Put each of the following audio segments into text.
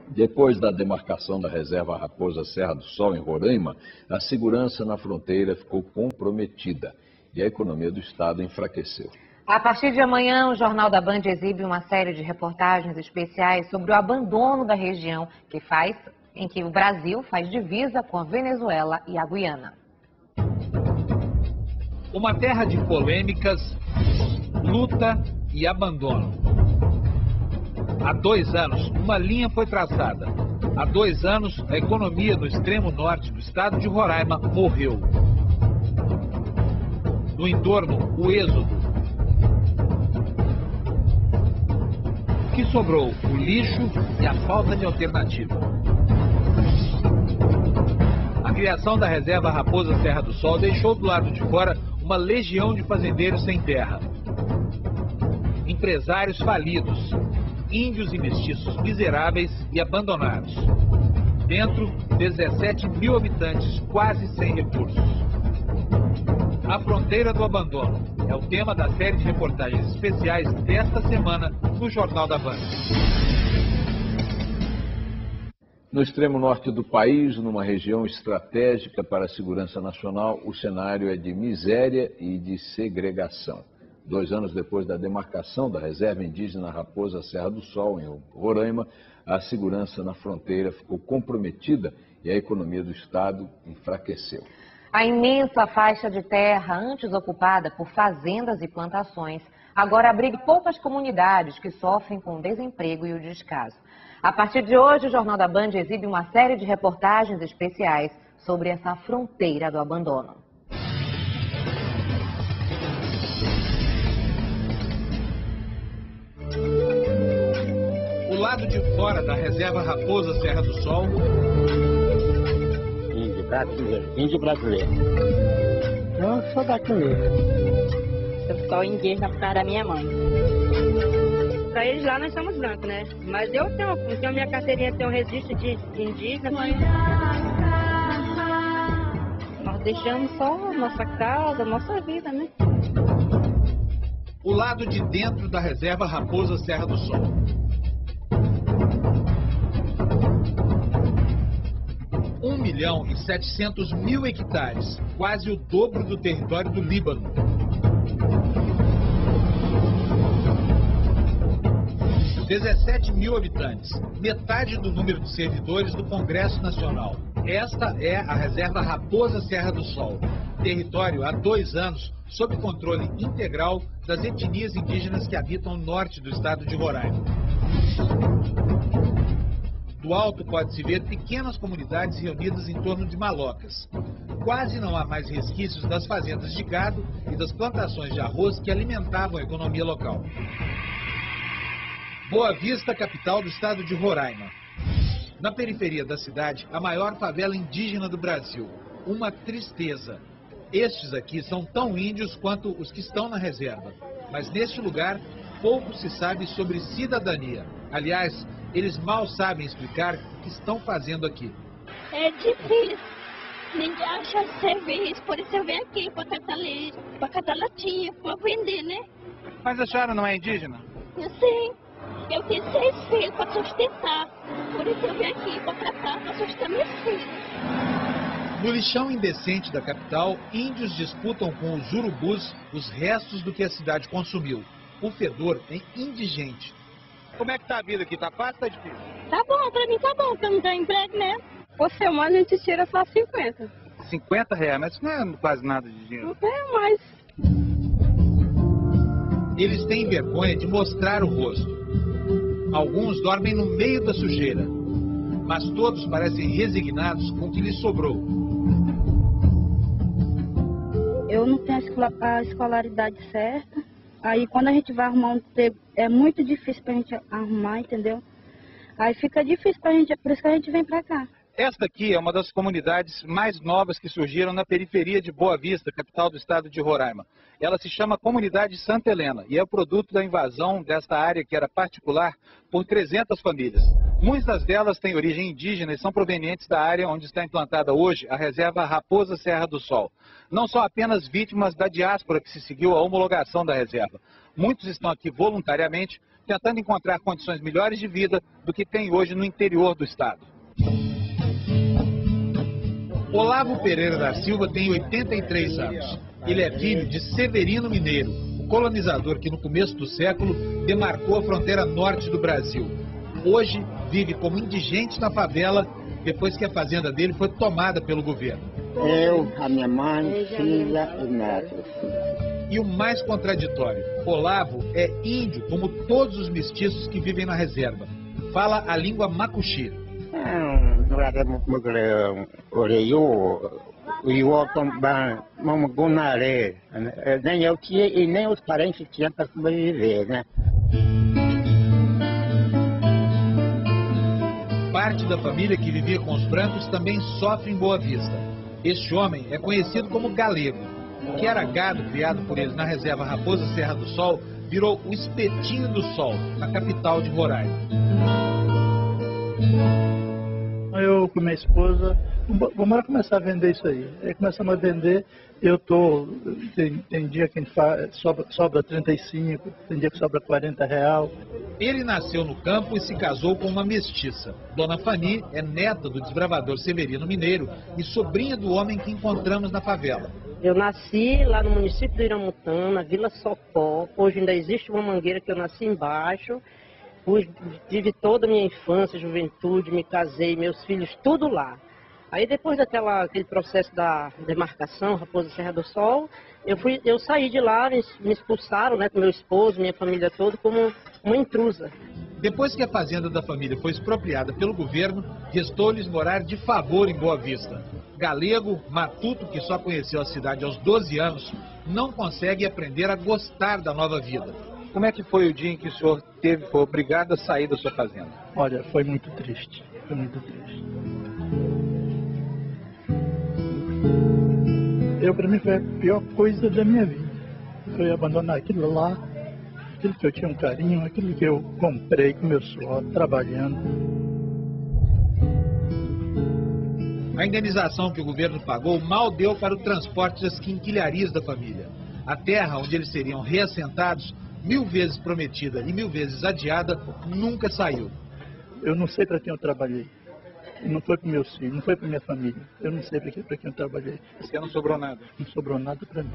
Depois da demarcação da reserva Raposa Serra do Sol, em Roraima, a segurança na fronteira ficou comprometida e a economia do estado enfraqueceu. A partir de amanhã, o Jornal da Band exibe uma série de reportagens especiais sobre o abandono da região em que o Brasil faz divisa com a Venezuela e a Guiana. Uma terra de polêmicas, luta e abandono. Há 2 anos, uma linha foi traçada. Há 2 anos, a economia do extremo norte do estado de Roraima morreu. No entorno, o êxodo. O que sobrou? O lixo e a falta de alternativa. A criação da reserva Raposa Serra do Sol deixou do lado de fora uma legião de fazendeiros sem terra. Empresários falidos, índios e mestiços miseráveis e abandonados. Dentro, 17 mil habitantes, quase sem recursos. A fronteira do abandono é o tema da série de reportagens especiais desta semana no Jornal da Band. No extremo norte do país, numa região estratégica para a segurança nacional, o cenário é de miséria e de segregação. 2 anos depois da demarcação da reserva indígena Raposa Serra do Sol, em Roraima, a segurança na fronteira ficou comprometida e a economia do estado enfraqueceu. A imensa faixa de terra, antes ocupada por fazendas e plantações, agora abriga poucas comunidades que sofrem com o desemprego e o descaso. A partir de hoje, o Jornal da Band exibe uma série de reportagens especiais sobre essa fronteira do abandono. O lado de fora da reserva Raposa Serra do Sol. Índio brasileiro. Eu sou daqui mesmo. Eu sou indígena por causa da minha mãe. Pra eles lá nós somos brancos, né? Mas eu tenho minha carteirinha, tenho um registro de indígena. Nós deixamos só a nossa casa, a nossa vida, né? O lado de dentro da reserva Raposa Serra do Sol. Um 1.700.000 hectares, quase o dobro do território do Líbano. Com 17 mil habitantes, metade do número de servidores do Congresso Nacional. Esta é a reserva Raposa Serra do Sol, território há 2 anos sob controle integral das etnias indígenas que habitam o norte do estado de Roraima. Do alto pode-se ver pequenas comunidades reunidas em torno de malocas. Quase não há mais resquícios das fazendas de gado e das plantações de arroz que alimentavam a economia local. Boa Vista, capital do estado de Roraima. Na periferia da cidade, a maior favela indígena do Brasil. Uma tristeza. Estes aqui são tão índios quanto os que estão na reserva. Mas neste lugar, pouco se sabe sobre cidadania. Aliás, eles mal sabem explicar o que estão fazendo aqui. É difícil. Ninguém acha serviço, por isso eu venho aqui para catar latinha, para vender, né? Mas a senhora não é indígena? Eu sei. Eu tenho 6 filhos para sustentar. Por isso eu venho aqui para catar, para sustentar meus filhos. No lixão indecente da capital, índios disputam com os urubus os restos do que a cidade consumiu. O fedor é indigente. Como é que tá a vida aqui? Tá fácil ou tá difícil? Tá bom, pra mim tá bom, porque eu não tenho emprego, né? Por semana a gente tira só 50. 50 reais, mas isso não é quase nada de dinheiro. Não é mais. Eles têm vergonha de mostrar o rosto. Alguns dormem no meio da sujeira, mas todos parecem resignados com o que lhes sobrou. Eu não tenho a escolaridade certa. Aí quando a gente vai arrumar um emprego, é muito difícil pra gente arrumar, entendeu? Aí fica difícil pra gente, por isso que a gente vem pra cá. Esta aqui é uma das comunidades mais novas que surgiram na periferia de Boa Vista, capital do estado de Roraima. Ela se chama Comunidade Santa Helena e é o produto da invasão desta área que era particular por 300 famílias. Muitas delas têm origem indígena e são provenientes da área onde está implantada hoje a reserva Raposa Serra do Sol. Não são apenas vítimas da diáspora que se seguiu à homologação da reserva. Muitos estão aqui voluntariamente tentando encontrar condições melhores de vida do que tem hoje no interior do estado. Olavo Pereira da Silva tem 83 anos. Ele é filho de Severino Mineiro, o colonizador que no começo do século demarcou a fronteira norte do Brasil. Hoje vive como indigente na favela, depois que a fazenda dele foi tomada pelo governo. Eu, a minha mãe, filha e netos. E o mais contraditório, Olavo é índio, como todos os mestiços que vivem na reserva. Fala a língua macuxi. Nem eu tinha e nem os parentes tinham para sobreviver, né? Parte da família que vivia com os brancos também sofre em Boa Vista. Este homem é conhecido como galego. O que era gado criado por eles na reserva Raposa Serra do Sol virou o Espetinho do Sol, na capital de Roraima. Eu com minha esposa, vamos começar a vender isso aí. Aí começamos a vender, tem dia que sobra 35, tem dia que sobra 40 real. Ele nasceu no campo e se casou com uma mestiça. Dona Fani é neta do desbravador Severino Mineiro e sobrinha do homem que encontramos na favela. Eu nasci lá no município do Iramutã, na Vila Socó. Hoje ainda existe uma mangueira que eu nasci embaixo. Tive toda a minha infância, juventude, me casei, meus filhos, tudo lá. Aí depois daquele processo da demarcação, Raposa Serra do Sol, eu saí de lá, me expulsaram, né, com meu esposo, minha família toda, como uma intrusa. Depois que a fazenda da família foi expropriada pelo governo, restou-lhes morar de favor em Boa Vista. Galego, matuto, que só conheceu a cidade aos 12 anos, não consegue aprender a gostar da nova vida. Como é que foi o dia em que o senhor foi obrigado a sair da sua fazenda? Olha, foi muito triste, foi muito triste. Para mim, foi a pior coisa da minha vida. Foi abandonar aquilo lá, aquilo que eu tinha um carinho, aquilo que eu comprei com meu suor, trabalhando. A indenização que o governo pagou mal deu para o transporte das quinquilharias da família. A terra onde eles seriam reassentados, 1000 vezes prometida e 1000 vezes adiada, nunca saiu. Eu não sei para quem eu trabalhei. Não foi para meus filhos, não foi para minha família. Eu não sei para quem eu trabalhei. Porque não sobrou nada? Não sobrou nada para mim.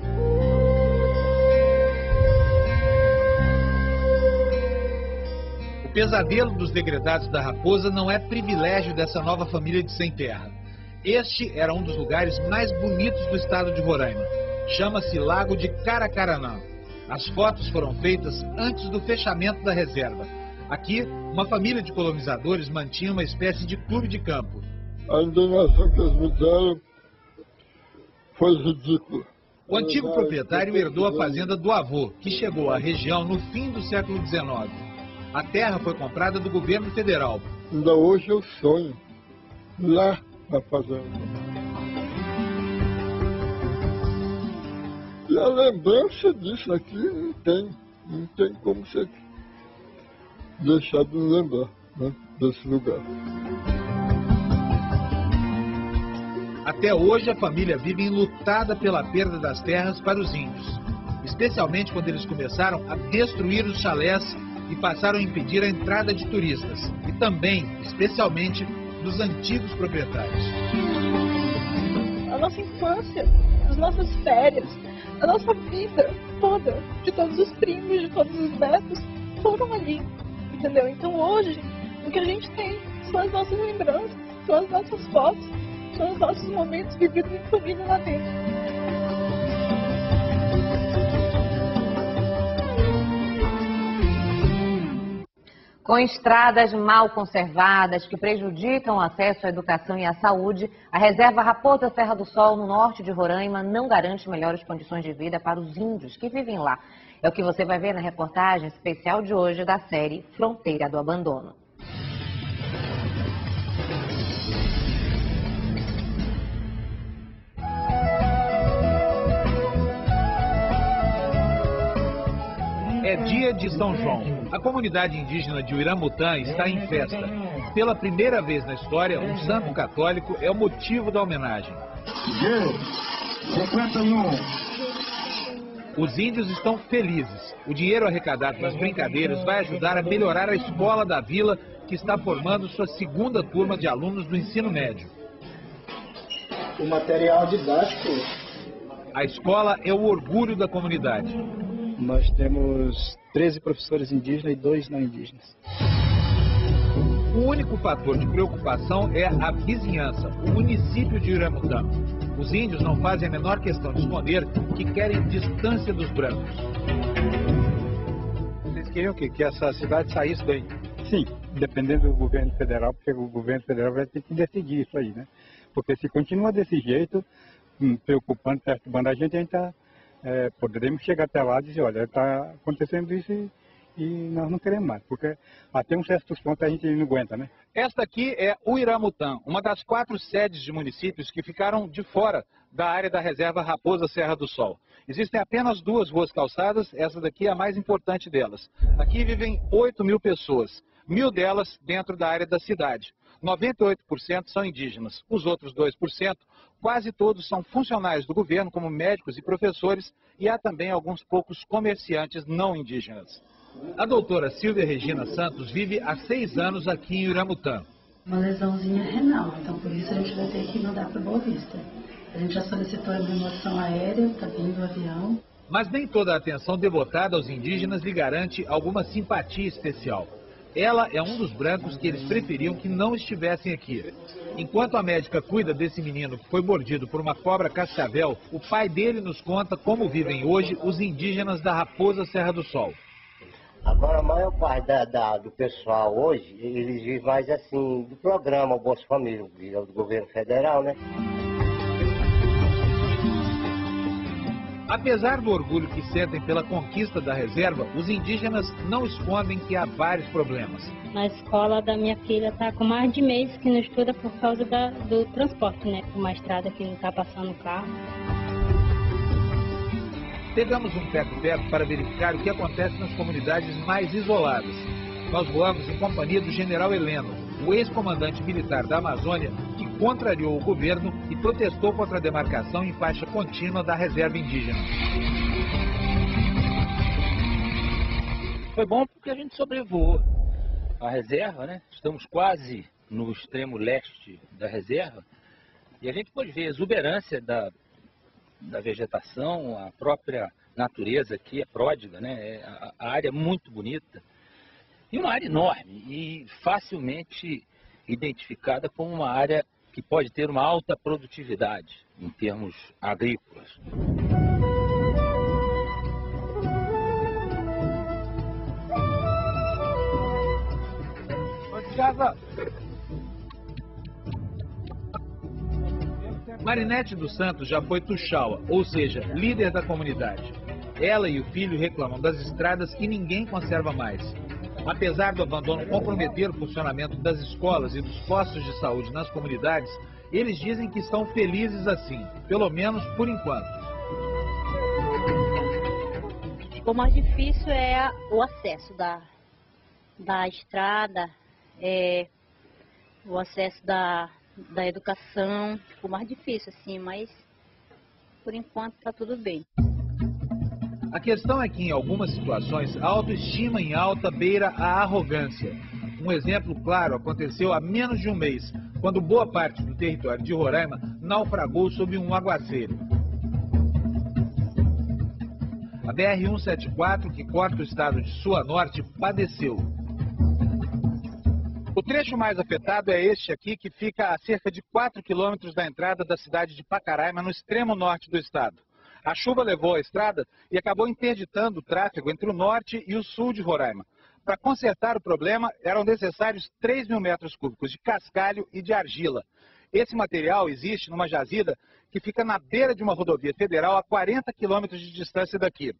O pesadelo dos degredados da Raposa não é privilégio dessa nova família de sem terra. Este era um dos lugares mais bonitos do estado de Roraima. Chama-se Lago de Caracaranã. As fotos foram feitas antes do fechamento da reserva. Aqui, uma família de colonizadores mantinha uma espécie de clube de campo. A indenização que eles me deram foi ridícula. O antigo proprietário herdou a fazenda do avô, que chegou à região no fim do século XIX. A terra foi comprada do governo federal. Ainda hoje eu sonho lá na fazenda. E a lembrança disso aqui não tem como você deixar de lembrar, né, desse lugar. Até hoje a família vive enlutada pela perda das terras para os índios, especialmente quando eles começaram a destruir os chalés e passaram a impedir a entrada de turistas, e também, especialmente, dos antigos proprietários. A nossa infância, as nossas férias, a nossa vida toda, de todos os primos, de todos os netos, foram ali, entendeu? Então hoje, o que a gente tem são as nossas lembranças, são as nossas fotos, são os nossos momentos vividos em família lá dentro. Com estradas mal conservadas que prejudicam o acesso à educação e à saúde, a reserva Raposa Serra do Sol, no norte de Roraima, não garante melhores condições de vida para os índios que vivem lá. É o que você vai ver na reportagem especial de hoje da série Fronteira do Abandono. É dia de São João. A comunidade indígena de Iramutã está em festa. Pela primeira vez na história, um santo católico é o motivo da homenagem. Os índios estão felizes. O dinheiro arrecadado nas brincadeiras vai ajudar a melhorar a escola da vila, que está formando sua segunda turma de alunos do ensino médio. O material didático. A escola é o orgulho da comunidade. Nós temos 13 professores indígenas e 2 não indígenas. O único fator de preocupação é a vizinhança, o município de Uiramutã. Os índios não fazem a menor questão de esconder que querem distância dos brancos. Vocês queriam que essa cidade saísse daí? Sim, dependendo do governo federal, porque o governo federal vai ter que decidir isso aí, né? Porque se continua desse jeito, preocupando, perturbando a gente está... poderemos chegar até lá e dizer, olha, está acontecendo isso e nós não queremos mais, porque até um certo ponto a gente não aguenta, né? Esta aqui é Uiramutã, uma das 4 sedes de municípios que ficaram de fora da área da reserva Raposa Serra do Sol. Existem apenas 2 ruas calçadas, essa daqui é a mais importante delas. Aqui vivem 8.000 pessoas, 1.000 delas dentro da área da cidade. 98% são indígenas, os outros 2%, quase todos são funcionários do governo, como médicos e professores, e há também alguns poucos comerciantes não indígenas. A doutora Silvia Regina Santos vive há 6 anos aqui em Uiramutã. Uma lesãozinha renal, então por isso a gente vai ter que mandar para Boa Vista. A gente já solicitou a remoção aérea, está vindo o avião. Mas nem toda a atenção devotada aos indígenas lhe garante alguma simpatia especial. Ela é um dos brancos que eles preferiam que não estivessem aqui. Enquanto a médica cuida desse menino que foi mordido por uma cobra cascavel, o pai dele nos conta como vivem hoje os indígenas da Raposa Serra do Sol. Agora, a maior parte do pessoal hoje, eles vivem mais assim, do programa Bolsa Família, do governo federal, né? Apesar do orgulho que sentem pela conquista da reserva, os indígenas não escondem que há vários problemas. Na escola da minha filha está com mais de mês que não estuda por causa do transporte, né? Uma estrada que não está passando carro. Pegamos um teco-teco para verificar o que acontece nas comunidades mais isoladas. Nós voamos em companhia do general Heleno, o ex-comandante militar da Amazônia, que contrariou o governo e protestou contra a demarcação em faixa contínua da reserva indígena. Foi bom porque a gente sobrevoou a reserva, né? Estamos quase no extremo leste da reserva e a gente pode ver a exuberância da vegetação, a própria natureza aqui é pródiga, né? A área é muito bonita e uma área enorme e facilmente identificada como uma área que pode ter uma alta produtividade em termos agrícolas. Marinete dos Santos já foi tuxaua, ou seja, líder da comunidade. Ela e o filho reclamam das estradas que ninguém conserva mais. Apesar do abandono comprometer o funcionamento das escolas e dos postos de saúde nas comunidades, eles dizem que estão felizes assim, pelo menos por enquanto. O mais difícil é o acesso da estrada, o acesso da educação, ficou mais difícil assim, mas por enquanto está tudo bem. A questão é que, em algumas situações, a autoestima em alta beira a arrogância. Um exemplo claro aconteceu há menos de um mês, quando boa parte do território de Roraima naufragou sob um aguaceiro. A BR-174, que corta o estado de sul a norte, padeceu. O trecho mais afetado é este aqui, que fica a cerca de 4 quilômetros da entrada da cidade de Pacaraima, no extremo norte do estado. A chuva levou a estrada e acabou interditando o tráfego entre o norte e o sul de Roraima. Para consertar o problema, eram necessários 3.000 metros cúbicos de cascalho e de argila. Esse material existe numa jazida que fica na beira de uma rodovia federal a 40 quilômetros de distância daqui.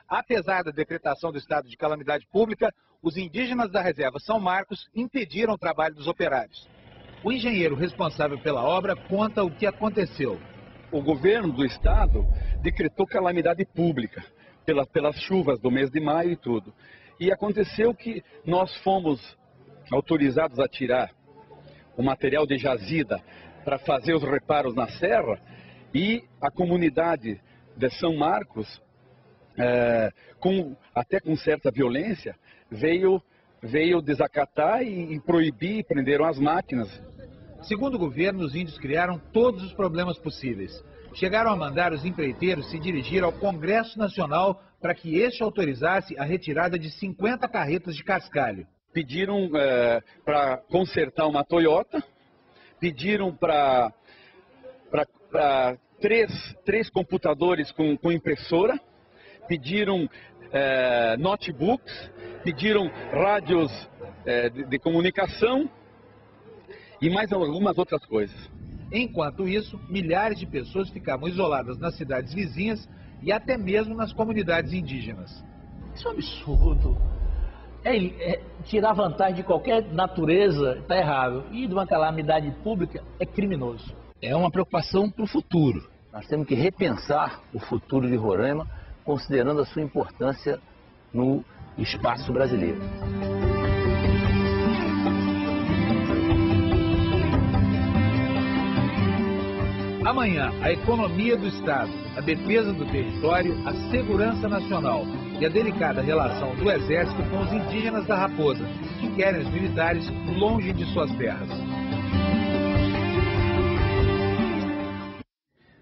Apesar da decretação do estado de calamidade pública, os indígenas da reserva São Marcos impediram o trabalho dos operários. O engenheiro responsável pela obra conta o que aconteceu. O governo do estado decretou calamidade pública pelas chuvas do mês de maio e tudo. E aconteceu que nós fomos autorizados a tirar o material de jazida para fazer os reparos na serra e a comunidade de São Marcos até com certa violência, veio desacatar e proibir, e prenderam as máquinas. Segundo o governo, os índios criaram todos os problemas possíveis. Chegaram a mandar os empreiteiros se dirigir ao Congresso Nacional para que este autorizasse a retirada de 50 carretas de cascalho. Pediram para consertar uma Toyota, pediram para três computadores com impressora, pediram notebooks, pediram rádios de comunicação e mais algumas outras coisas. Enquanto isso, milhares de pessoas ficavam isoladas nas cidades vizinhas e até mesmo nas comunidades indígenas. Isso é um absurdo. Tirar vantagem de qualquer natureza está errado. E de uma calamidade pública é criminoso. É uma preocupação para o futuro. Nós temos que repensar o futuro de Roraima, considerando a sua importância no espaço brasileiro. Amanhã, a economia do Estado, a defesa do território, a segurança nacional e a delicada relação do Exército com os indígenas da Raposa, que querem os militares longe de suas terras.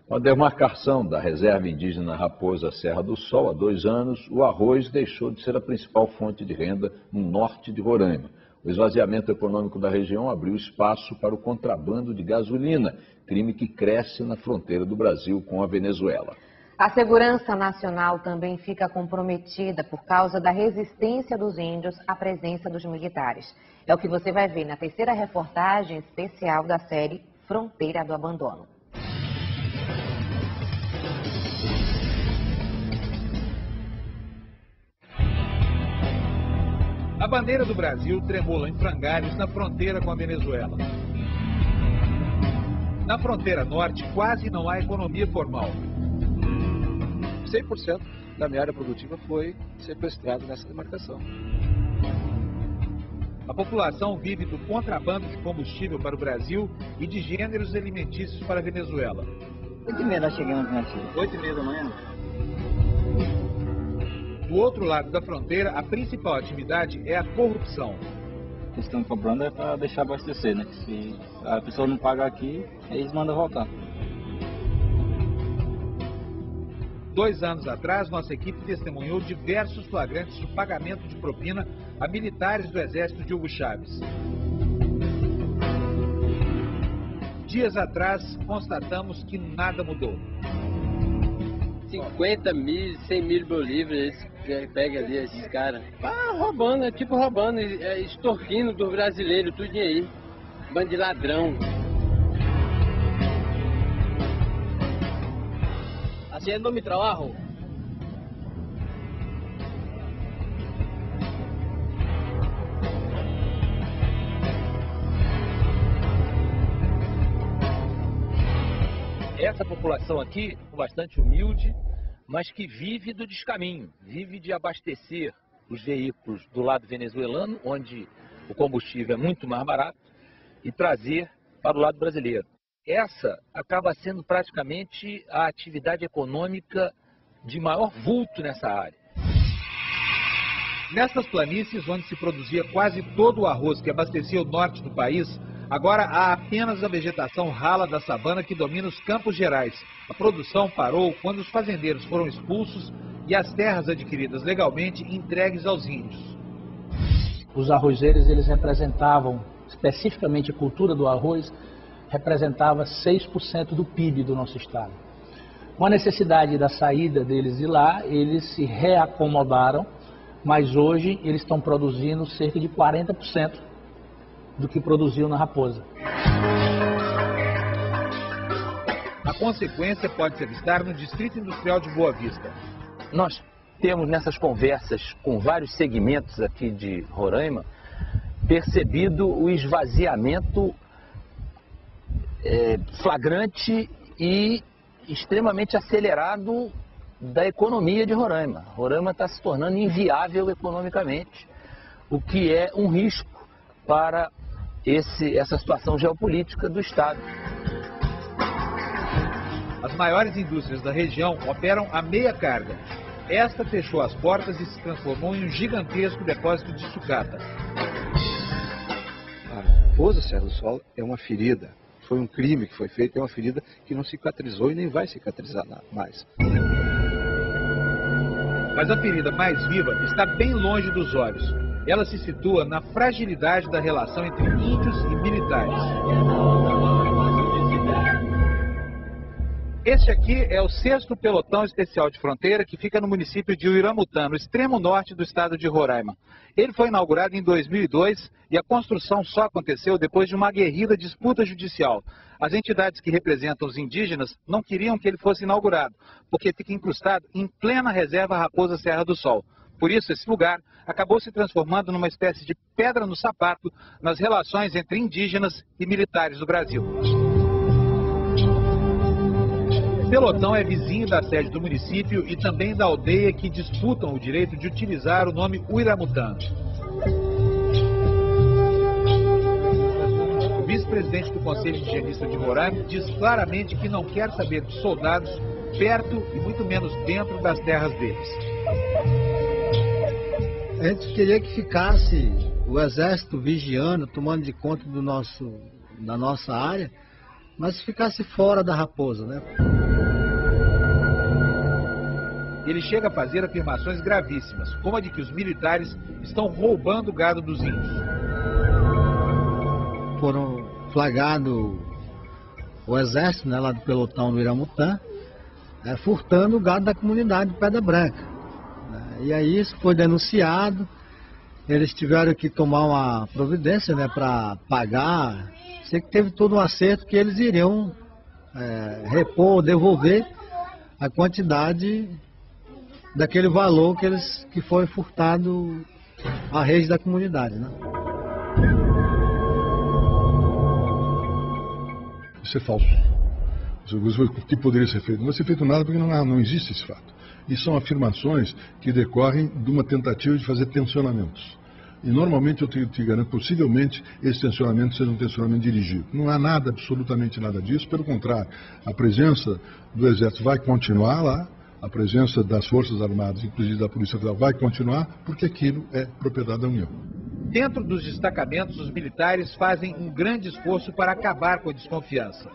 Com a demarcação da reserva indígena Raposa Serra do Sol há 2 anos, o arroz deixou de ser a principal fonte de renda no norte de Roraima. O esvaziamento econômico da região abriu espaço para o contrabando de gasolina, crime que cresce na fronteira do Brasil com a Venezuela. A segurança nacional também fica comprometida por causa da resistência dos índios à presença dos militares. É o que você vai ver na 3ª reportagem especial da série Fronteira do Abandono. A bandeira do Brasil tremula em frangalhos na fronteira com a Venezuela. Na fronteira norte, quase não há economia formal. 100% da minha área produtiva foi sequestrado nessa demarcação. A população vive do contrabando de combustível para o Brasil e de gêneros alimentícios para a Venezuela. 8h30 nós chegamos aqui. 8h30 da manhã. Do outro lado da fronteira, a principal atividade é a corrupção. O que estão cobrando é para deixar abastecer, né? Se a pessoa não paga aqui, eles mandam voltar. 2 anos atrás, nossa equipe testemunhou diversos flagrantes de pagamento de propina a militares do exército de Hugo Chávez. Dias atrás, constatamos que nada mudou. 50 mil, 100 mil bolívares, eles pegam ali esses caras. Roubando, roubando, extorquindo dos brasileiros, tudo aí. Bando de ladrão. Haciendo mi trabajo. Essa população aqui, bastante humilde, mas que vive do descaminho, vive de abastecer os veículos do lado venezuelano, onde o combustível é muito mais barato, e trazer para o lado brasileiro. Essa acaba sendo praticamente a atividade econômica de maior vulto nessa área. Nessas planícies, onde se produzia quase todo o arroz que abastecia o norte do país, agora há apenas a vegetação rala da savana que domina os Campos Gerais. A produção parou quando os fazendeiros foram expulsos e as terras adquiridas legalmente entregues aos índios. Os arrozeiros, eles representavam, especificamente a cultura do arroz, representava 6% do PIB do nosso estado. Com a necessidade da saída deles de lá, eles se reacomodaram, mas hoje eles estão produzindo cerca de 40% do que produziam na Raposa. A consequência pode se avistar no Distrito Industrial de Boa Vista. Nós temos nessas conversas com vários segmentos aqui de Roraima percebido o esvaziamento flagrante e extremamente acelerado da economia de Roraima. Roraima está se tornando inviável economicamente, o que é um risco para essa situação geopolítica do Estado. As maiores indústrias da região operam a meia carga. esta fechou as portas e se transformou em um gigantesco depósito de sucata. A raposa Serra do Sol é uma ferida. Foi um crime que foi feito, é uma ferida que não cicatrizou e nem vai cicatrizar mais. Mas a ferida mais viva está bem longe dos olhos. Ela se situa na fragilidade da relação entre índios e militares. Este aqui é o 6º Pelotão Especial de Fronteira, que fica no município de Uiramutã, no extremo norte do estado de Roraima. Ele foi inaugurado em 2002 e a construção só aconteceu depois de uma aguerrida disputa judicial. As entidades que representam os indígenas não queriam que ele fosse inaugurado, porque fica incrustado em plena reserva Raposa Serra do Sol. Por isso, esse lugar acabou se transformando numa espécie de pedra no sapato nas relações entre indígenas e militares do Brasil. Pelotão é vizinho da sede do município e também da aldeia que disputam o direito de utilizar o nome Uiramutã. O vice-presidente do Conselho Indigenista de Roraima diz claramente que não quer saber de soldados perto e muito menos dentro das terras deles. A gente queria que ficasse o exército vigiando, tomando de conta da nossa área, mas ficasse fora da raposa, né? Ele chega a fazer afirmações gravíssimas, como a de que os militares estão roubando o gado dos índios. Foram flagrados o exército, né, lá do pelotão do Uiramutã, furtando o gado da comunidade de Pedra Branca. E aí isso foi denunciado, eles tiveram que tomar uma providência, né, para pagar. Sei que teve todo um acerto que eles iriam repor, devolver a quantidade daquele valor que foi furtado à rede da comunidade, né? Isso é falso. O que poderia ser feito? Não vai ser feito nada porque não existe esse fato. E são afirmações que decorrem de uma tentativa de fazer tensionamentos. E normalmente eu te garanto, possivelmente, esse tensionamento seja um tensionamento dirigido. Não há nada, absolutamente nada disso. Pelo contrário, a presença do Exército vai continuar lá, a presença das Forças Armadas, inclusive da Polícia Federal, vai continuar, porque aquilo é propriedade da União. Dentro dos destacamentos, os militares fazem um grande esforço para acabar com a desconfiança.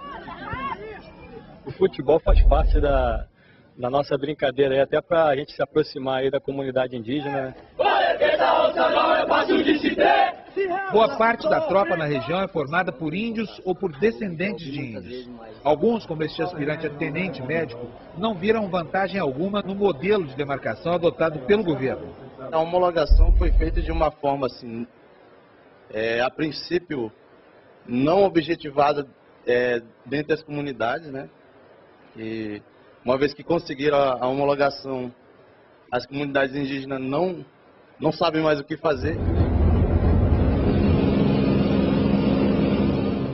O futebol faz parte da nossa brincadeira, aí, até para a gente se aproximar aí da comunidade indígena. Boa parte da tropa na região é formada por índios ou por descendentes de índios. Alguns, como este aspirante a tenente médico, não viram vantagem alguma no modelo de demarcação adotado pelo governo. A homologação foi feita de uma forma assim, a princípio, não objetivada dentro das comunidades, né? E uma vez que conseguiram a homologação, as comunidades indígenas não sabem mais o que fazer.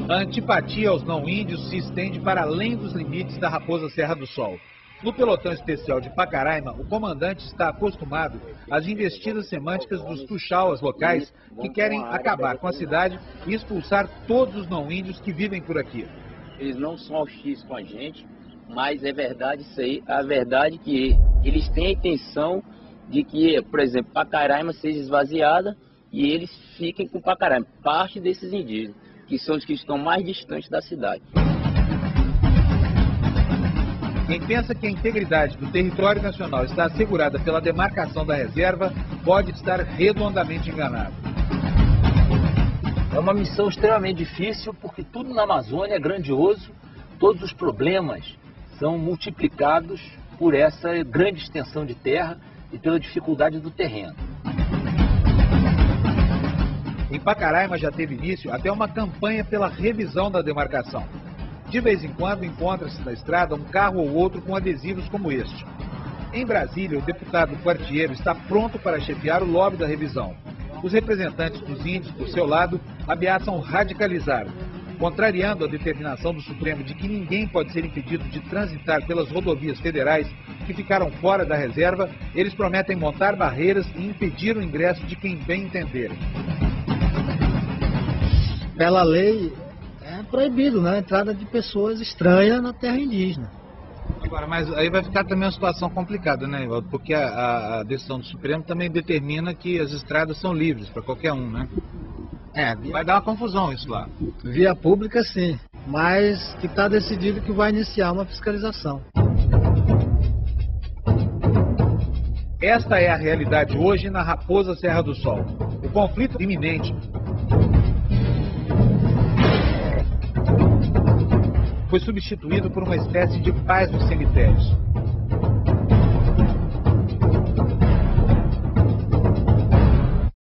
A antipatia aos não-índios se estende para além dos limites da Raposa Serra do Sol. No pelotão especial de Pacaraima, o comandante está acostumado às investidas semânticas dos tuxauas locais que querem acabar com a cidade e expulsar todos os não-índios que vivem por aqui. Eles não são hostis com a gente, mas é verdade isso aí, a verdade que eles têm a intenção de que, por exemplo, Pacaraima seja esvaziada e eles fiquem com Pacaraima, parte desses indígenas, que são os que estão mais distantes da cidade. Quem pensa que a integridade do território nacional está assegurada pela demarcação da reserva pode estar redondamente enganado. É uma missão extremamente difícil porque tudo na Amazônia é grandioso, todos os problemas são multiplicados por essa grande extensão de terra e pela dificuldade do terreno. Em Pacaraima já teve início até uma campanha pela revisão da demarcação. De vez em quando encontra-se na estrada um carro ou outro com adesivos como este. Em Brasília, o deputado Quartiero está pronto para chefiar o lobby da revisão. Os representantes dos índios, por seu lado, ameaçam radicalizar. Contrariando a determinação do Supremo de que ninguém pode ser impedido de transitar pelas rodovias federais que ficaram fora da reserva, eles prometem montar barreiras e impedir o ingresso de quem bem entenderem. Pela lei, é proibido, né, a entrada de pessoas estranhas na terra indígena. Agora, mas aí vai ficar também uma situação complicada, né, Ivaldo? Porque a decisão do Supremo também determina que as estradas são livres para qualquer um, né? Vai dar uma confusão isso lá. Via pública, sim, mas que está decidido que vai iniciar uma fiscalização. Esta é a realidade hoje na Raposa Serra do Sol. O conflito iminente foi substituído por uma espécie de paz nos cemitérios.